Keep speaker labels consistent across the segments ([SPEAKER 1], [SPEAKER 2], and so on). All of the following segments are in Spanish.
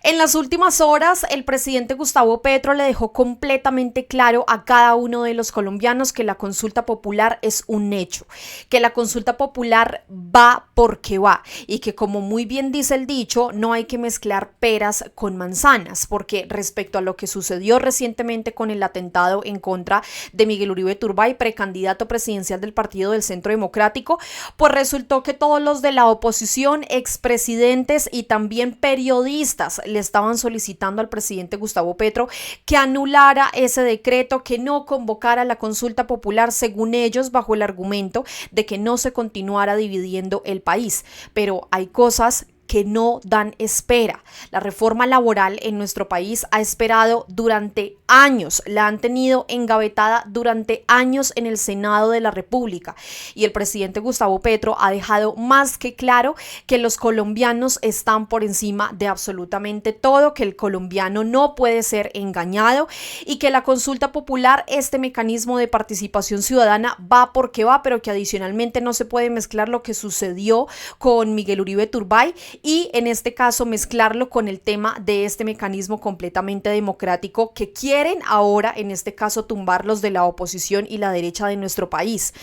[SPEAKER 1] En las últimas horas, el presidente Gustavo Petro le dejó completamente claro a cada uno de los colombianos que la consulta popular es un hecho, que la consulta popular va porque va y que, como muy bien dice el dicho, no hay que mezclar peras con manzanas, porque respecto a lo que sucedió recientemente con el atentado en contra de Miguel Uribe Turbay, precandidato presidencial del Partido del Centro Democrático, pues resultó que todos los de la oposición, expresidentes y también periodistas le estaban solicitando al presidente Gustavo Petro que anulara ese decreto, que no convocara la consulta popular, según ellos, bajo el argumento de que no se continuara dividiendo el país. Pero hay cosas que no dan espera. La reforma laboral en nuestro país ha esperado durante años, la han tenido engavetada durante años en el Senado de la República, y el presidente Gustavo Petro ha dejado más que claro que los colombianos están por encima de absolutamente todo, que el colombiano no puede ser engañado y que la consulta popular, este mecanismo de participación ciudadana, va porque va, pero que adicionalmente no se puede mezclar lo que sucedió con Miguel Uribe Turbay y en este caso mezclarlo con el tema de este mecanismo completamente democrático que quieren ahora, en este caso, tumbar los de la oposición y la derecha de nuestro país.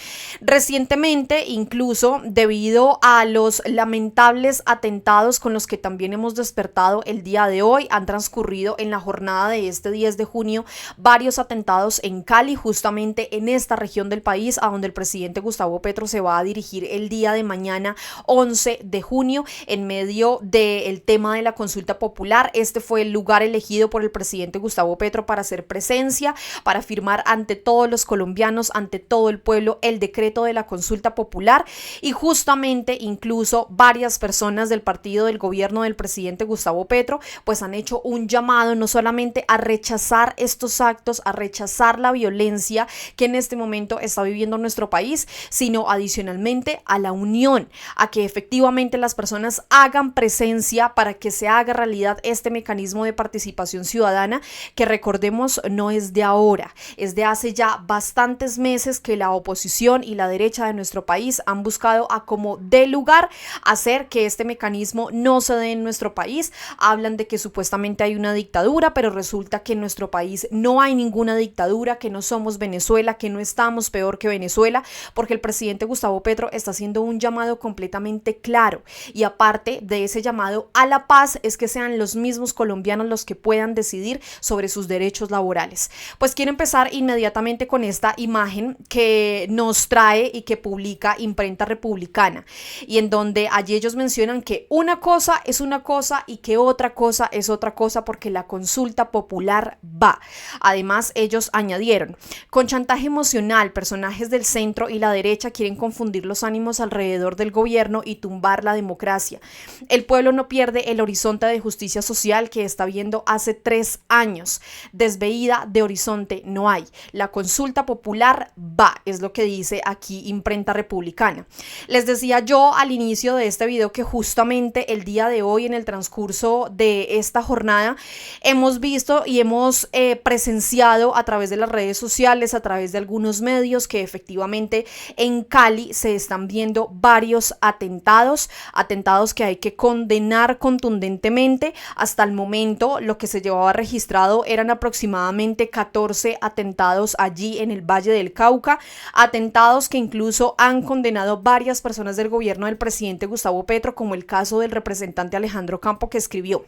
[SPEAKER 1] Recientemente, incluso debido a los lamentables atentados con los que también hemos despertado el día de hoy, han transcurrido en la jornada de este 10 de junio varios atentados en Cali, justamente en esta región del país, a donde el presidente Gustavo Petro se va a dirigir el día de mañana 11 de junio en medio del tema de la consulta popular. Este fue el lugar elegido por el presidente Gustavo Petro para hacer presencia, para firmar ante todos los colombianos, ante todo el pueblo, el decreto de la consulta popular, y justamente incluso varias personas del partido del gobierno del presidente Gustavo Petro pues han hecho un llamado no solamente a rechazar estos actos, a rechazar la violencia que en este momento está viviendo nuestro país, sino adicionalmente a la unión, a que efectivamente las personas hagan presencia para que se haga realidad este mecanismo de participación ciudadana, que recordemos no es de ahora, es de hace ya bastantes meses que la oposición y la derecha de nuestro país han buscado a como dé lugar hacer que este mecanismo no se dé en nuestro país. Hablan de que supuestamente hay una dictadura, pero resulta que en nuestro país no hay ninguna dictadura, que no somos Venezuela, que no estamos peor que Venezuela, porque el presidente Gustavo Petro está haciendo un llamado completamente claro, y aparte de ese llamado a la paz es que sean los mismos colombianos los que puedan decidir sobre sus derechos laborales. Pues quiero empezar inmediatamente con esta imagen que nos trae y que publica Imprenta Republicana, y en donde allí ellos mencionan que una cosa es una cosa y que otra cosa es otra cosa, porque la consulta popular va. Además, ellos añadieron: con chantaje emocional, personajes del centro y la derecha quieren confundir los ánimos alrededor del gobierno y tumbar la democracia. El pueblo no pierde el horizonte de justicia social que está viendo hace 3 años. Desveída de horizonte no hay. La consulta popular va, es lo que dice aquí Imprenta Republicana. Les decía yo al inicio de este video que justamente el día de hoy, en el transcurso de esta jornada, hemos visto y hemos presenciado a través de las redes sociales, a través de algunos medios, que efectivamente en Cali se están viendo varios atentados que hay que condenar contundentemente. Hasta el momento lo que se llevaba registrado eran aproximadamente 14 atentados allí en el Valle del Cauca, atentados que incluso han condenado varias personas del gobierno del presidente Gustavo Petro, como el caso del representante Alejandro Campo, que escribió: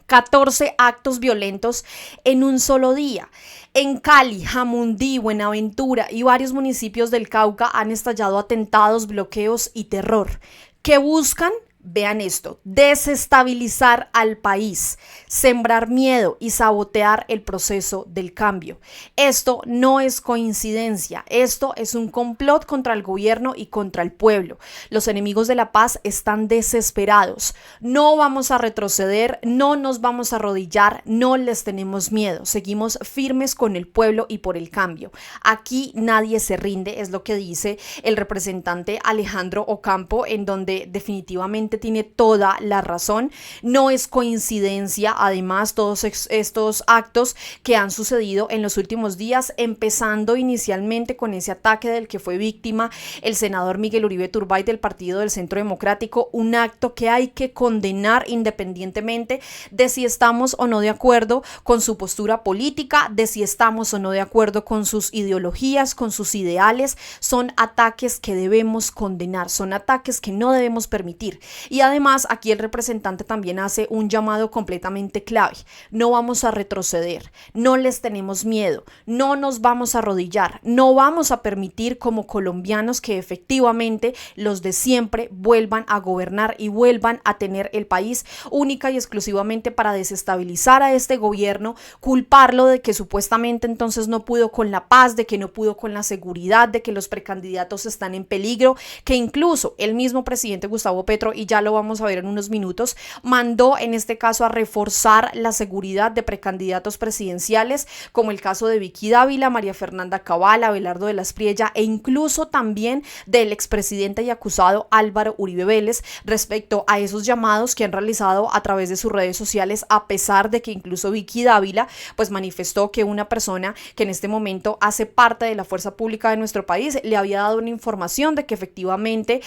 [SPEAKER 1] 14 actos violentos en un solo día. En Cali, Jamundí, Buenaventura y varios municipios del Cauca han estallado atentados, bloqueos y terror. ¿Qué buscan? Vean esto: desestabilizar al país, sembrar miedo y sabotear el proceso del cambio. Esto no es coincidencia, esto es un complot contra el gobierno y contra el pueblo. Los enemigos de la paz están desesperados. No vamos a retroceder, no nos vamos a arrodillar, no les tenemos miedo. Seguimos firmes con el pueblo y por el cambio. Aquí nadie se rinde, es lo que dice el representante Alejandro Ocampo, en donde definitivamente efectivamente tiene toda la razón. No es coincidencia, además, todos estos actos que han sucedido en los últimos días, empezando inicialmente con ese ataque del que fue víctima el senador Miguel Uribe Turbay del Partido del Centro Democrático, un acto que hay que condenar independientemente de si estamos o no de acuerdo con su postura política, de si estamos o no de acuerdo con sus ideologías, con sus ideales. Son ataques que debemos condenar, son ataques que no debemos permitir. Y además aquí el representante también hace un llamado completamente clave: no vamos a retroceder, no les tenemos miedo, no nos vamos a arrodillar, no vamos a permitir como colombianos que efectivamente los de siempre vuelvan a gobernar y vuelvan a tener el país única y exclusivamente para desestabilizar a este gobierno, culparlo de que supuestamente entonces no pudo con la paz, de que no pudo con la seguridad, de que los precandidatos están en peligro, que incluso el mismo presidente Gustavo Petro, y ya lo vamos a ver en unos minutos, mandó en este caso a reforzar la seguridad de precandidatos presidenciales, como el caso de Vicky Dávila, María Fernanda Cabal, Abelardo de la Espriella e incluso también del expresidente y acusado Álvaro Uribe Vélez, respecto a esos llamados que han realizado a través de sus redes sociales, a pesar de que incluso Vicky Dávila pues manifestó que una persona que en este momento hace parte de la fuerza pública de nuestro país le había dado una información de que efectivamente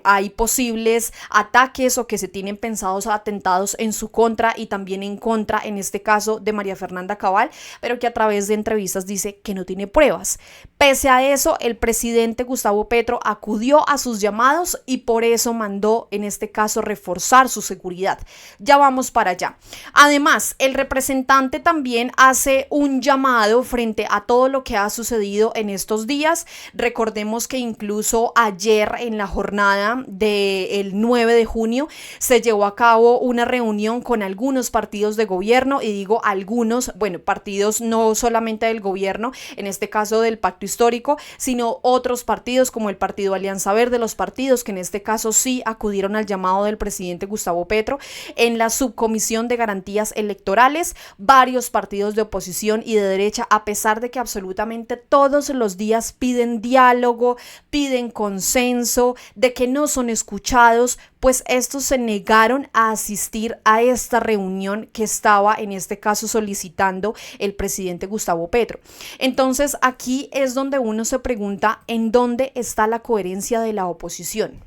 [SPEAKER 1] hay posibles ataques o que se tienen pensados atentados en su contra y también en contra, en este caso, de María Fernanda Cabal, pero que a través de entrevistas dice que no tiene pruebas. Pese a eso, el presidente Gustavo Petro acudió a sus llamados y por eso mandó, en este caso, reforzar su seguridad. Ya vamos para allá. Además, el representante también hace un llamado frente a todo lo que ha sucedido en estos días. Recordemos que incluso ayer, en la jornada del 9 de junio, se llevó a cabo una reunión con algunos partidos de gobierno, y digo algunos, bueno, partidos no solamente del gobierno, en este caso del Pacto Histórico, sino otros partidos como el Partido Alianza Verde, los partidos que en este caso sí acudieron al llamado del presidente Gustavo Petro. En la subcomisión de garantías electorales, varios partidos de oposición y de derecha, a pesar de que absolutamente todos los días piden diálogo, piden consenso, de que no son escuchados, pues estos se negaron a asistir a esta reunión que estaba en este caso solicitando el presidente Gustavo Petro. Entonces aquí es donde uno se pregunta en dónde está la coherencia de la oposición.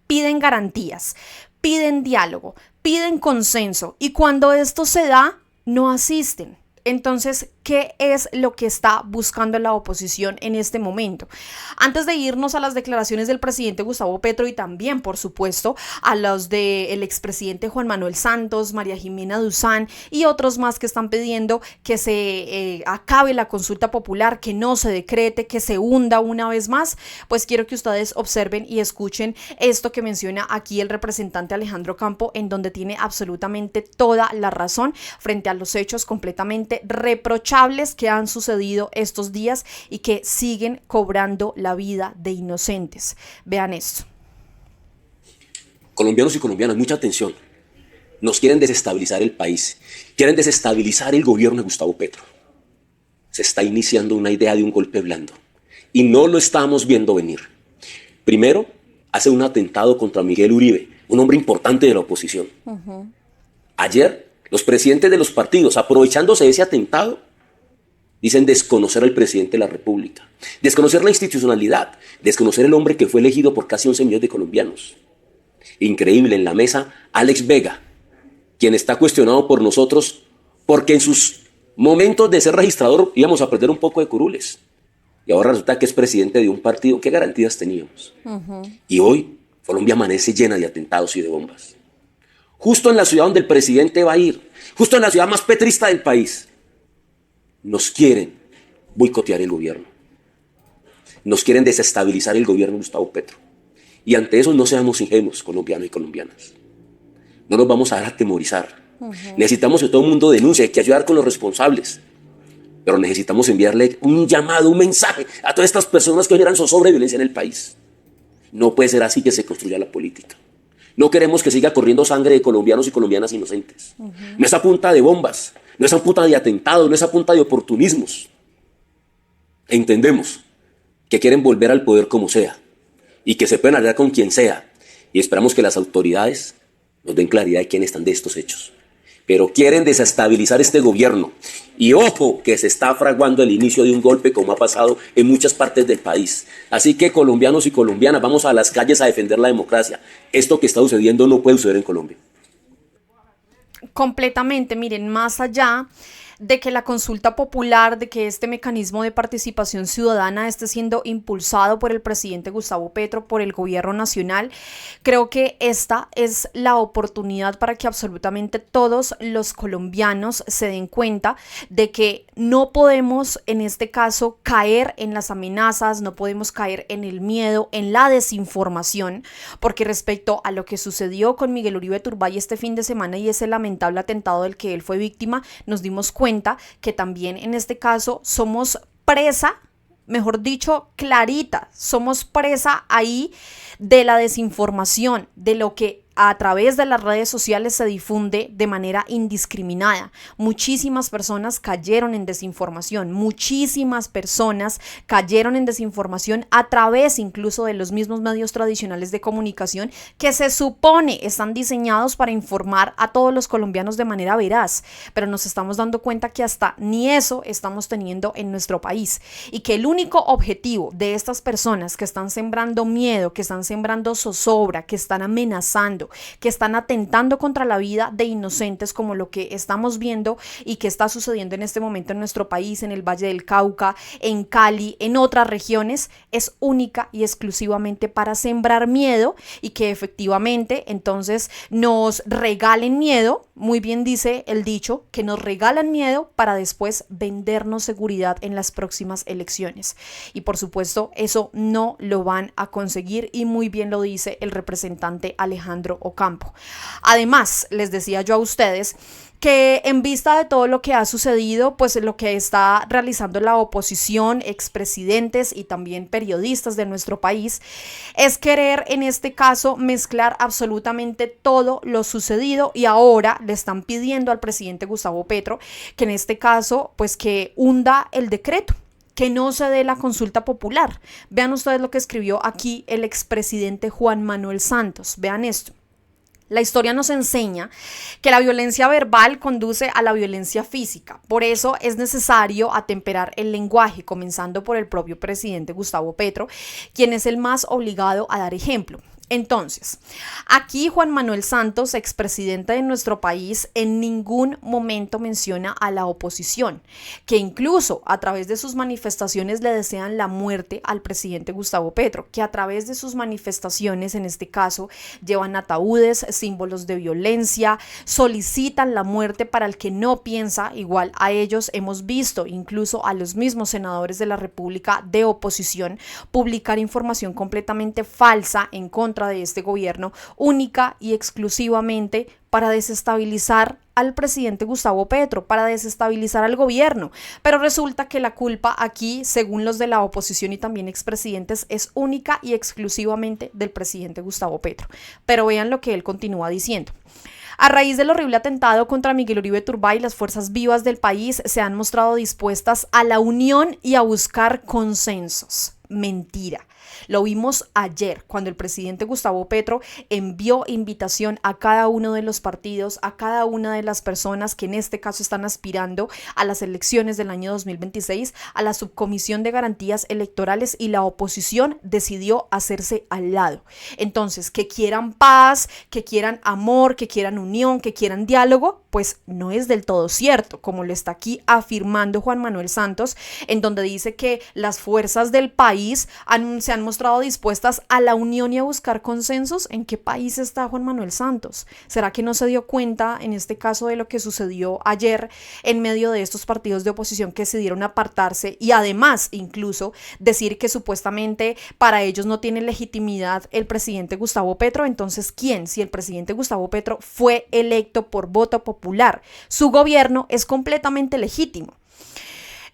[SPEAKER 1] Piden garantías, piden diálogo, piden consenso, y cuando esto se da, no asisten. Entonces, ¿qué es lo que está buscando la oposición en este momento? Antes de irnos a las declaraciones del presidente Gustavo Petro y también, por supuesto, a los del expresidente Juan Manuel Santos, María Jimena Duzán y otros más que están pidiendo que se acabe la consulta popular, que no se decrete, que se hunda una vez más, pues quiero que ustedes observen y escuchen esto que menciona aquí el representante Alejandro Campo, en donde tiene absolutamente toda la razón frente a los hechos completamente reprochables que han sucedido estos días y que siguen cobrando la vida de inocentes. Vean esto.
[SPEAKER 2] Colombianos y colombianas, mucha atención. Nos quieren desestabilizar el país, quieren desestabilizar el gobierno de Gustavo Petro. Se está iniciando una idea de un golpe blando y no lo estamos viendo venir. Primero, hace un atentado contra Miguel Uribe, un hombre importante de la oposición. Ayer, los presidentes de los partidos, aprovechándose de ese atentado, dicen desconocer al presidente de la República, desconocer la institucionalidad, desconocer el hombre que fue elegido por casi 11 millones de colombianos. Increíble, en la mesa, Alex Vega, quien está cuestionado por nosotros porque en sus momentos de ser registrador íbamos a perder un poco de curules. Y ahora resulta que es presidente de un partido. ¿Qué garantías teníamos? Y hoy Colombia amanece llena de atentados y de bombas. Justo en la ciudad donde el presidente va a ir, justo en la ciudad más petrista del país, nos quieren boicotear el gobierno. Nos quieren desestabilizar el gobierno de Gustavo Petro. Y ante eso no seamos ingenuos, colombianos y colombianas. No nos vamos a dejar atemorizar. Necesitamos que todo el mundo denuncie, hay que ayudar con los responsables. Pero necesitamos enviarle un llamado, un mensaje a todas estas personas que generan zozobra y violencia en el país. No puede ser así que se construya la política. No queremos que siga corriendo sangre de colombianos y colombianas inocentes. No es a punta de bombas, no es a punta de atentados, no es a punta de oportunismos. Entendemos que quieren volver al poder como sea y que se pueden aliar con quien sea y esperamos que las autoridades nos den claridad de quiénes están de estos hechos. Pero quieren desestabilizar este gobierno. Y ojo, que se está fraguando el inicio de un golpe como ha pasado en muchas partes del país. Así que colombianos y colombianas, vamos a las calles a defender la democracia. Esto que está sucediendo no puede suceder en Colombia.
[SPEAKER 1] Completamente, miren, más allá de que la consulta popular, de que este mecanismo de participación ciudadana esté siendo impulsado por el presidente Gustavo Petro, por el gobierno nacional, creo que esta es la oportunidad para que absolutamente todos los colombianos se den cuenta de que no podemos, en este caso, caer en las amenazas, no podemos caer en el miedo, en la desinformación, porque respecto a lo que sucedió con Miguel Uribe Turbay este fin de semana y ese lamentable atentado del que él fue víctima, nos dimos cuenta que también en este caso somos presa, mejor dicho, clarita, somos presa ahí de la desinformación, de lo que a través de las redes sociales se difunde de manera indiscriminada. Muchísimas personas cayeron en desinformación, muchísimas personas cayeron en desinformación a través incluso de los mismos medios tradicionales de comunicación que se supone están diseñados para informar a todos los colombianos de manera veraz, pero nos estamos dando cuenta que hasta ni eso estamos teniendo en nuestro país y que el único objetivo de estas personas que están sembrando miedo, que están sembrando zozobra, que están amenazando, que están atentando contra la vida de inocentes, como lo que estamos viendo y que está sucediendo en este momento en nuestro país, en el Valle del Cauca, en Cali, en otras regiones, es única y exclusivamente para sembrar miedo y que efectivamente entonces nos regalen miedo, muy bien dice el dicho, que nos regalan miedo para después vendernos seguridad en las próximas elecciones. Y por supuesto eso no lo van a conseguir y muy bien lo dice el representante Alejandro Ocampo. Además, les decía yo a ustedes que en vista de todo lo que ha sucedido, pues lo que está realizando la oposición, expresidentes y también periodistas de nuestro país, es querer en este caso mezclar absolutamente todo lo sucedido y ahora le están pidiendo al presidente Gustavo Petro que en este caso pues que hunda el decreto, que no se dé la consulta popular. Vean ustedes lo que escribió aquí el expresidente Juan Manuel Santos. Vean esto. La historia nos enseña que la violencia verbal conduce a la violencia física. Por eso es necesario atemperar el lenguaje, comenzando por el propio presidente Gustavo Petro, quien es el más obligado a dar ejemplo. Entonces, aquí Juan Manuel Santos, expresidente de nuestro país, en ningún momento menciona a la oposición, que incluso a través de sus manifestaciones le desean la muerte al presidente Gustavo Petro, que a través de sus manifestaciones, en este caso, llevan ataúdes, símbolos de violencia, solicitan la muerte para el que no piensa igual a ellos. Hemos visto incluso a los mismos senadores de la República de oposición publicar información completamente falsa en contra de este gobierno, única y exclusivamente para desestabilizar al presidente Gustavo Petro, para desestabilizar al gobierno. Pero resulta que la culpa aquí, según los de la oposición y también expresidentes, es única y exclusivamente del presidente Gustavo Petro. Pero vean lo que él continúa diciendo. A raíz del horrible atentado contra Miguel Uribe Turbay, las fuerzas vivas del país se han mostrado dispuestas a la unión y a buscar consensos. Mentira. Lo vimos ayer cuando el presidente Gustavo Petro envió invitación a cada uno de los partidos, a cada una de las personas que en este caso están aspirando a las elecciones del año 2026, a la subcomisión de garantías electorales, y la oposición decidió hacerse al lado. Entonces, que quieran paz, que quieran amor, que quieran unión, que quieran diálogo, pues no es del todo cierto, como lo está aquí afirmando Juan Manuel Santos, en donde dice que las fuerzas del país se han mostrado dispuestas a la unión y a buscar consensos. ¿En qué país está Juan Manuel Santos? ¿Será que no se dio cuenta en este caso de lo que sucedió ayer en medio de estos partidos de oposición que decidieron apartarse y además incluso decir que supuestamente para ellos no tiene legitimidad el presidente Gustavo Petro? Entonces, ¿quién? Si el presidente Gustavo Petro fue electo por voto popular, su gobierno es completamente legítimo.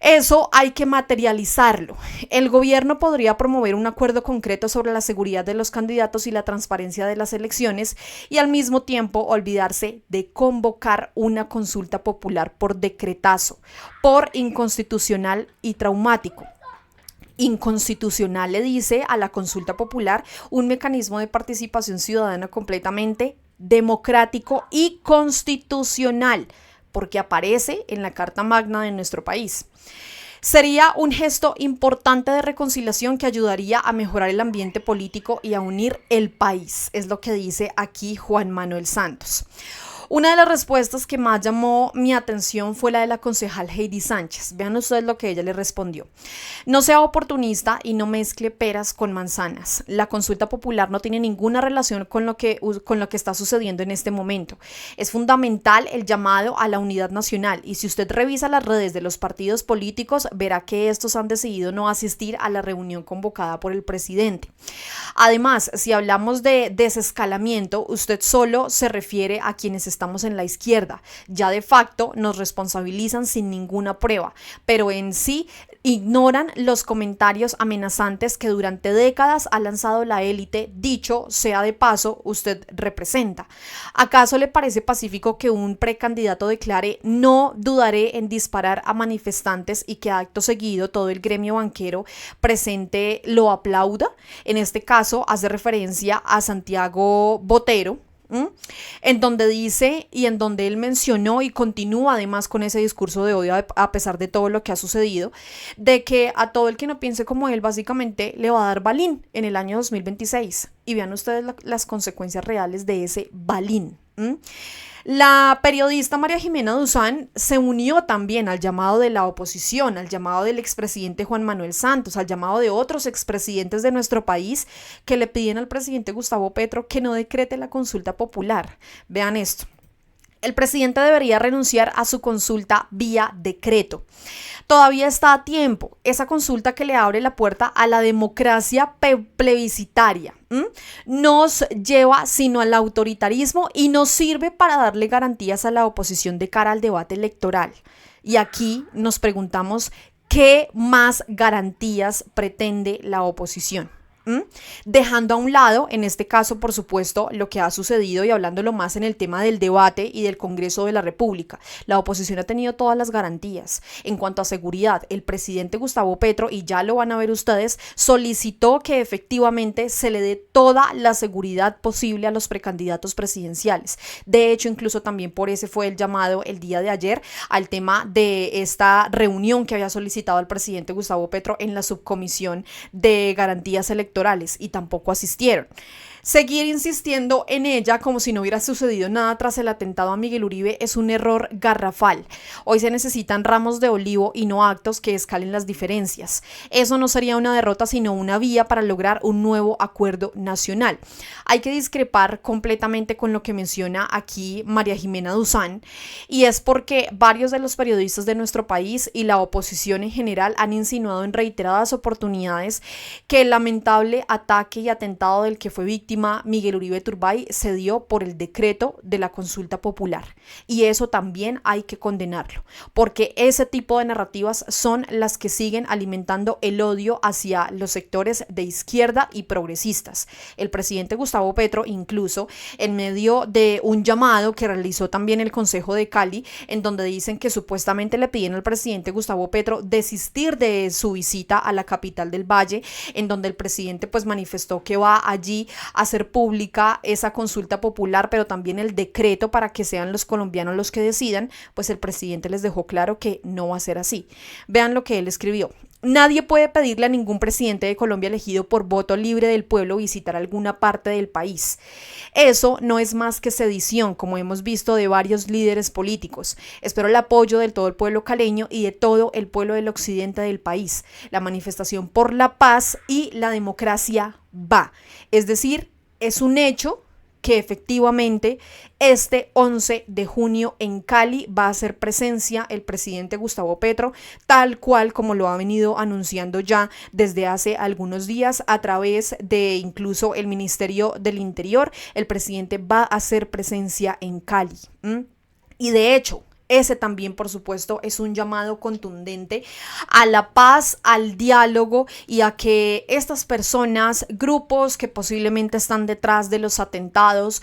[SPEAKER 1] Eso hay que materializarlo. El gobierno podría promover un acuerdo concreto sobre la seguridad de los candidatos y la transparencia de las elecciones y al mismo tiempo olvidarse de convocar una consulta popular por decretazo, por inconstitucional y traumático. inconstitucional, le dice a la consulta popular, un mecanismo de participación ciudadana completamente democrático y constitucional, porque aparece en la Carta Magna de nuestro país. Sería un gesto importante de reconciliación que ayudaría a mejorar el ambiente político y a unir el país, es lo que dice aquí Juan Manuel Santos. Una de las respuestas que más llamó mi atención fue la de la concejal Heidi Sánchez. Vean ustedes lo que ella le respondió. No sea oportunista y no mezcle peras con manzanas. La consulta popular no tiene ninguna relación con lo que está sucediendo en este momento. Es fundamental el llamado a la unidad nacional y si usted revisa las redes de los partidos políticos, verá que estos han decidido no asistir a la reunión convocada por el presidente. Además, si hablamos de desescalamiento, usted solo se refiere a quienes estamos en la izquierda. Ya de facto nos responsabilizan sin ninguna prueba, pero en sí ignoran los comentarios amenazantes que durante décadas ha lanzado la élite, dicho sea de paso, usted representa. ¿Acaso le parece pacífico que un precandidato declare no dudaré en disparar a manifestantes y que acto seguido todo el gremio banquero presente lo aplauda? En este caso hace referencia a Santiago Botero, en donde dice y en donde él mencionó y continúa además con ese discurso de odio a pesar de todo lo que ha sucedido, de que a todo el que no piense como él básicamente le va a dar balín en el año 2026. Y vean ustedes las consecuencias reales de ese balín. La periodista María Jimena Duzán se unió también al llamado de la oposición, al llamado del expresidente Juan Manuel Santos, al llamado de otros expresidentes de nuestro país que le piden al presidente Gustavo Petro que no decrete la consulta popular. Vean esto. El presidente debería renunciar a su consulta vía decreto. Todavía está a tiempo. Esa consulta que le abre la puerta a la democracia plebiscitaria nos lleva sino al autoritarismo y no sirve para darle garantías a la oposición de cara al debate electoral. Y aquí nos preguntamos, ¿qué más garantías pretende la oposición? Dejando a un lado, en este caso, por supuesto, lo que ha sucedido y hablándolo más en el tema del debate y del Congreso de la República. La oposición ha tenido todas las garantías. En cuanto a seguridad, el presidente Gustavo Petro, y ya lo van a ver ustedes, solicitó que efectivamente se le dé toda la seguridad posible a los precandidatos presidenciales. De hecho, incluso también por ese fue el llamado el día de ayer al tema de esta reunión que había solicitado el presidente Gustavo Petro en la subcomisión de garantías electorales y tampoco asistieron. Seguir insistiendo en ella como si no hubiera sucedido nada tras el atentado a Miguel Uribe es un error garrafal. Hoy se necesitan ramos de olivo y no actos que escalen las diferencias. Eso no sería una derrota, sino una vía para lograr un nuevo acuerdo nacional. Hay que discrepar completamente con lo que menciona aquí María Jimena Duzán, y es porque varios de los periodistas de nuestro país y la oposición en general han insinuado en reiteradas oportunidades que el lamentable ataque y atentado del que fue víctima Miguel Uribe Turbay se dio por el decreto de la consulta popular, y eso también hay que condenarlo, porque ese tipo de narrativas son las que siguen alimentando el odio hacia los sectores de izquierda y progresistas. El presidente Gustavo Petro, incluso en medio de un llamado que realizó también el Consejo de Cali, en donde dicen que supuestamente le piden al presidente Gustavo Petro desistir de su visita a la capital del Valle, en donde el presidente pues manifestó que va allí hacer pública esa consulta popular, pero también el decreto para que sean los colombianos los que decidan, pues el presidente les dejó claro que no va a ser así. Vean lo que él escribió. Nadie puede pedirle a ningún presidente de Colombia elegido por voto libre del pueblo visitar alguna parte del país. Eso no es más que sedición, como hemos visto de varios líderes políticos. Espero el apoyo de todo el pueblo caleño y de todo el pueblo del occidente del país. La manifestación por la paz y la democracia va. Es decir, es un hecho que efectivamente este 11 de junio en Cali va a hacer presencia el presidente Gustavo Petro, tal cual como lo ha venido anunciando ya desde hace algunos días a través de incluso el Ministerio del Interior. El presidente va a hacer presencia en Cali. Y de hecho, ese también, por supuesto, es un llamado contundente a la paz, al diálogo y a que estas personas, grupos que posiblemente están detrás de los atentados,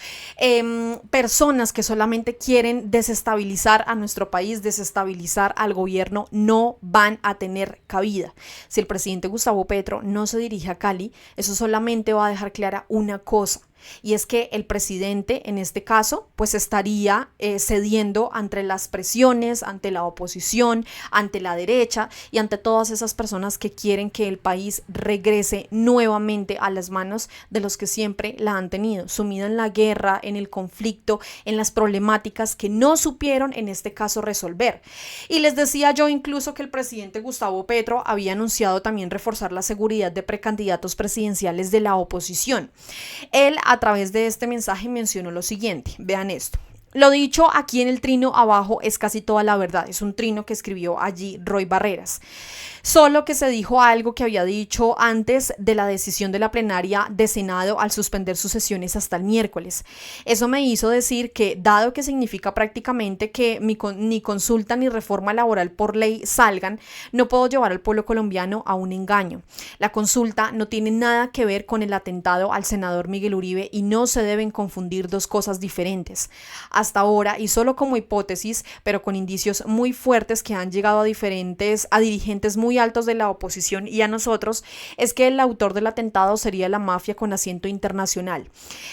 [SPEAKER 1] personas que solamente quieren desestabilizar a nuestro país, desestabilizar al gobierno, no van a tener cabida. Si el presidente Gustavo Petro no se dirige a Cali, eso solamente va a dejar clara una cosa. Y es que el presidente, en este caso, pues estaría cediendo ante las presiones, ante la oposición, ante la derecha y ante todas esas personas que quieren que el país regrese nuevamente a las manos de los que siempre la han tenido, sumida en la guerra, en el conflicto, en las problemáticas que no supieron en este caso resolver. Y les decía yo incluso que el presidente Gustavo Petro había anunciado también reforzar la seguridad de precandidatos presidenciales de la oposición. Él a través de este mensaje mencionó lo siguiente, vean esto. Lo dicho aquí en el trino abajo es casi toda la verdad, es un trino que escribió allí Roy Barreras. Solo que se dijo algo que había dicho antes de la decisión de la plenaria de Senado al suspender sus sesiones hasta el miércoles. Eso me hizo decir que, dado que significa prácticamente que ni consulta ni reforma laboral por ley salgan, no puedo llevar al pueblo colombiano a un engaño. La consulta no tiene nada que ver con el atentado al senador Miguel Uribe y no se deben confundir dos cosas diferentes. Hasta ahora, y solo como hipótesis, pero con indicios muy fuertes que han llegado a dirigentes muy altos de la oposición y a nosotros, es que el autor del atentado sería la mafia con asiento internacional.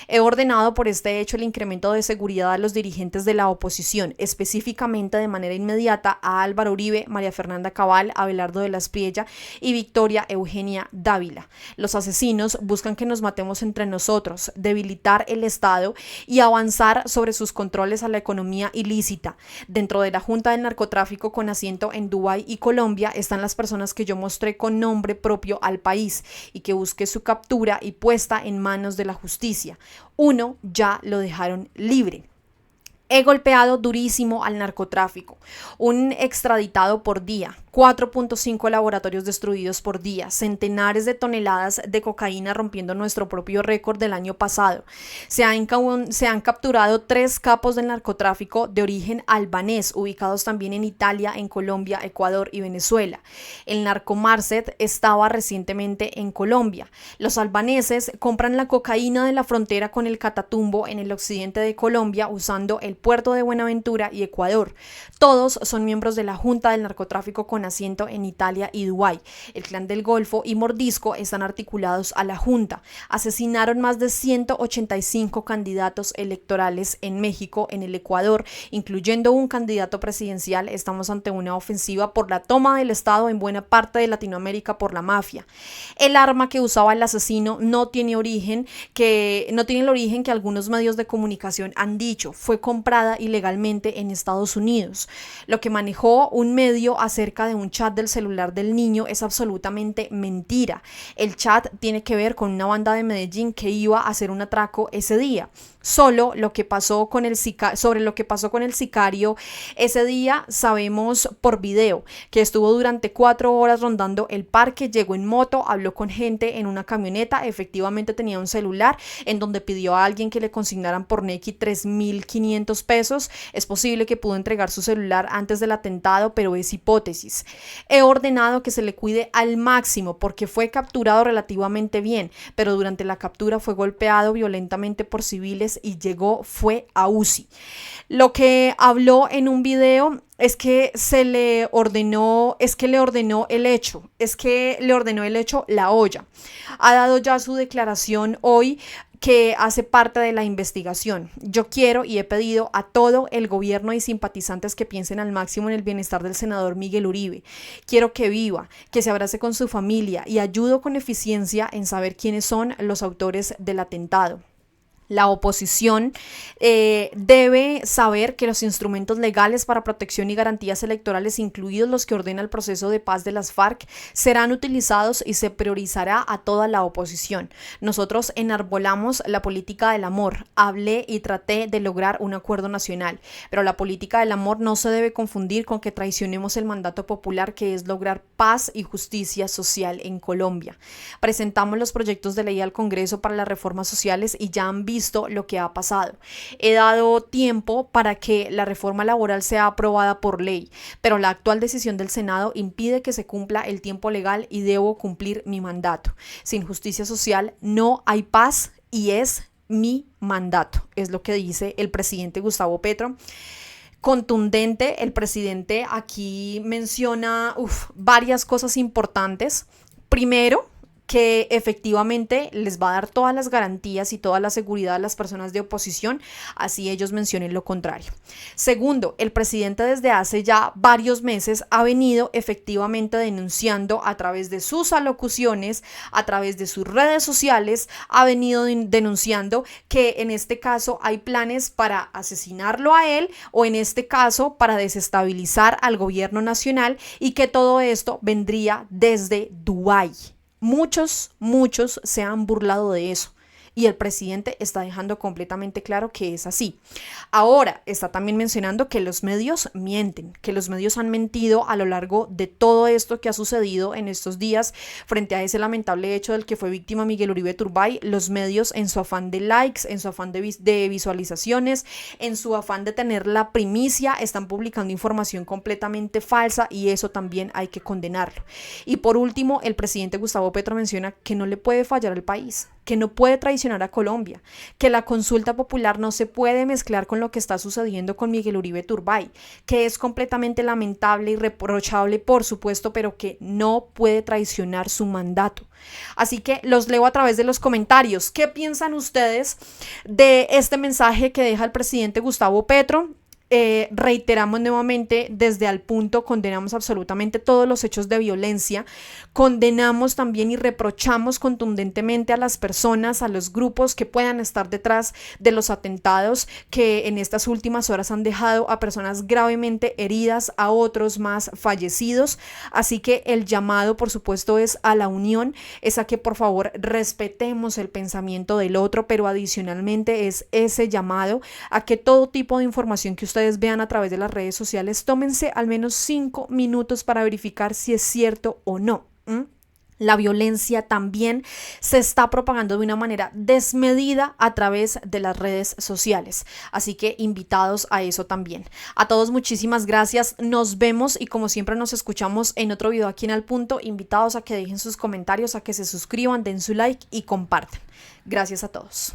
[SPEAKER 1] He ordenado por este hecho el incremento de seguridad a los dirigentes de la oposición, específicamente de manera inmediata a Álvaro Uribe, María Fernanda Cabal, Abelardo de la Espriella y Victoria Eugenia Dávila. Los asesinos buscan que nos matemos entre nosotros, debilitar el Estado y avanzar sobre sus controles a la economía ilícita. Dentro de la Junta del Narcotráfico con asiento en Dubái y Colombia están las personas que yo mostré con nombre propio al país y que busqué su captura y puesta en manos de la justicia. Uno ya lo dejaron libre. He golpeado durísimo al narcotráfico, un extraditado por día, 4.5 laboratorios destruidos por día, centenares de toneladas de cocaína rompiendo nuestro propio récord del año pasado. Se han capturado 3 capos del narcotráfico de origen albanés, ubicados también en Italia, en Colombia, Ecuador y Venezuela. El narcomarcet estaba recientemente en Colombia. Los albaneses compran la cocaína de la frontera con el Catatumbo en el occidente de Colombia usando el puerto de Buenaventura y Ecuador. Todos son miembros de la Junta del Narcotráfico con asiento en Italia y Dubái. El Clan del Golfo y Mordisco están articulados a la Junta. Asesinaron más de 185 candidatos electorales en México, en el Ecuador, incluyendo un candidato presidencial. Estamos ante una ofensiva por la toma del Estado en buena parte de Latinoamérica por la mafia. El arma que usaba el asesino no tiene el origen que algunos medios de comunicación han dicho. Fue comprada ilegalmente en Estados Unidos. Lo que manejó un medio acerca de un chat del celular del niño es absolutamente mentira. El chat tiene que ver con una banda de Medellín que iba a hacer un atraco ese día. Solo lo que pasó con el sicario ese día sabemos por video, que estuvo durante 4 horas rondando el parque, llegó en moto, habló con gente en una camioneta, efectivamente tenía un celular en donde pidió a alguien que le consignaran por Nequi 3.500 pesos. Es posible que pudo entregar su celular antes del atentado, pero es hipótesis. He ordenado que se le cuide al máximo porque fue capturado relativamente bien, pero durante la captura fue golpeado violentamente por civiles y fue a UCI. Lo que habló en un video es que le ordenó el hecho La Hoya. Ha dado ya su declaración hoy que hace parte de la investigación. Yo quiero y he pedido a todo el gobierno y simpatizantes que piensen al máximo en el bienestar del senador Miguel Uribe. Quiero que viva, que se abrace con su familia y ayudo con eficiencia en saber quiénes son los autores del atentado. La oposición debe saber que los instrumentos legales para protección y garantías electorales, incluidos los que ordena el proceso de paz de las FARC, serán utilizados y se priorizará a toda la oposición. Nosotros enarbolamos la política del amor. Hablé y traté de lograr un acuerdo nacional, pero la política del amor no se debe confundir con que traicionemos el mandato popular, que es lograr paz y justicia social en Colombia. Presentamos los proyectos de ley al Congreso para las reformas sociales y ya han visto visto lo que ha pasado. He dado tiempo para que la reforma laboral sea aprobada por ley, pero la actual decisión del Senado impide que se cumpla el tiempo legal y debo cumplir mi mandato. Sin justicia social no hay paz y es mi mandato, es lo que dice el presidente Gustavo Petro. Contundente, el presidente aquí menciona varias cosas importantes. Primero, que efectivamente les va a dar todas las garantías y toda la seguridad a las personas de oposición, así ellos mencionen lo contrario. Segundo, el presidente desde hace ya varios meses ha venido efectivamente denunciando a través de sus alocuciones, a través de sus redes sociales, ha venido denunciando que en este caso hay planes para asesinarlo a él o en este caso para desestabilizar al gobierno nacional y que todo esto vendría desde Dubái. Muchos se han burlado de eso y el presidente está dejando completamente claro que es así. Ahora está también mencionando que los medios mienten, que los medios han mentido a lo largo de todo esto que ha sucedido en estos días frente a ese lamentable hecho del que fue víctima Miguel Uribe Turbay. Los medios, en su afán de likes, en su afán de visualizaciones, en su afán de tener la primicia, están publicando información completamente falsa y eso también hay que condenarlo. Y por último, el presidente Gustavo Petro menciona que no le puede fallar al país, que no puede traicionar a Colombia, que la consulta popular no se puede mezclar con lo que está sucediendo con Miguel Uribe Turbay, que es completamente lamentable y reprochable, por supuesto, pero que no puede traicionar su mandato. Así que los leo a través de los comentarios. ¿Qué piensan ustedes de este mensaje que deja el presidente Gustavo Petro? Reiteramos nuevamente, desde Al Punto condenamos absolutamente todos los hechos de violencia, condenamos también y reprochamos contundentemente a las personas, a los grupos que puedan estar detrás de los atentados que en estas últimas horas han dejado a personas gravemente heridas, a otros más fallecidos. Así que el llamado, por supuesto, es a la unión, es a que por favor respetemos el pensamiento del otro, pero adicionalmente es ese llamado a que todo tipo de información que ustedes vean a través de las redes sociales, tómense al menos 5 minutos para verificar si es cierto o no. La violencia también se está propagando de una manera desmedida a través de las redes sociales. Así que invitados a eso también. A todos muchísimas gracias. Nos vemos y como siempre nos escuchamos en otro video aquí en Al Punto. Invitados a que dejen sus comentarios, a que se suscriban, den su like y compartan. Gracias a todos.